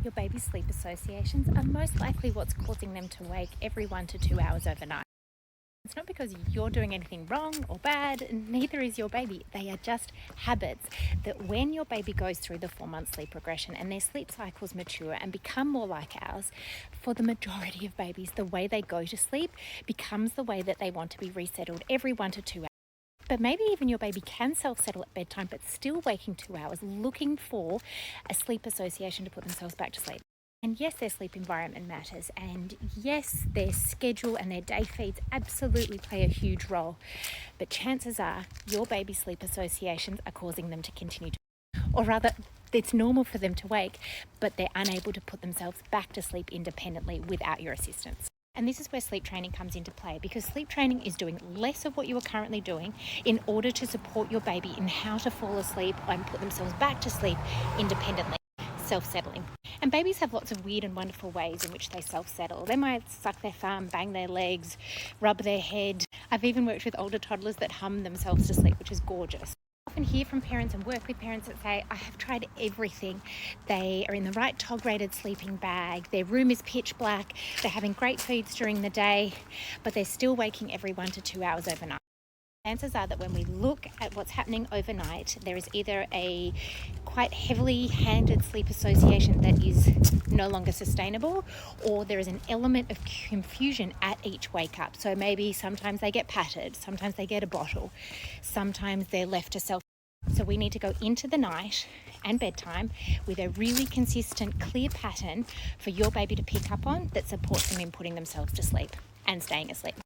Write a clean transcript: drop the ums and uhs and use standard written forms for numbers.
Your baby's sleep associations are most likely what's causing them to wake every 1 to 2 hours overnight. It's not because you're doing anything wrong or bad, and neither is your baby. They are just habits that when your baby goes through the 4-month sleep regression and their sleep cycles mature and become more like ours, for the majority of babies, the way they go to sleep becomes the way that they want to be resettled every 1 to 2 hours. But maybe even your baby can self-settle at bedtime, but still waking 2 hours, looking for a sleep association to put themselves back to sleep. And yes, their sleep environment matters. And yes, their schedule and their day feeds absolutely play a huge role. But chances are your baby's sleep associations are causing them to continue to, or rather, it's normal for them to wake, but they're unable to put themselves back to sleep independently without your assistance. And this is where sleep training comes into play, because sleep training is doing less of what you are currently doing in order to support your baby in how to fall asleep and put themselves back to sleep independently, self-settling. And babies have lots of weird and wonderful ways in which they self-settle. They might suck their thumb, bang their legs, rub their head. I've even worked with older toddlers that hum themselves to sleep, which is gorgeous. I often hear from parents and work with parents that say, I have tried everything. They are in the right TOG-rated sleeping bag, their room is pitch black, they're having great feeds during the day, but they're still waking every 1 to 2 hours overnight. Chances are that when we look at what's happening overnight, there is either a quite heavily handed sleep association that is no longer sustainable, or there is an element of confusion at each wake up. So maybe sometimes they get patted, sometimes they get a bottle, sometimes they're left to self. So we need to go into the night and bedtime with a really consistent, clear pattern for your baby to pick up on that supports them in putting themselves to sleep and staying asleep.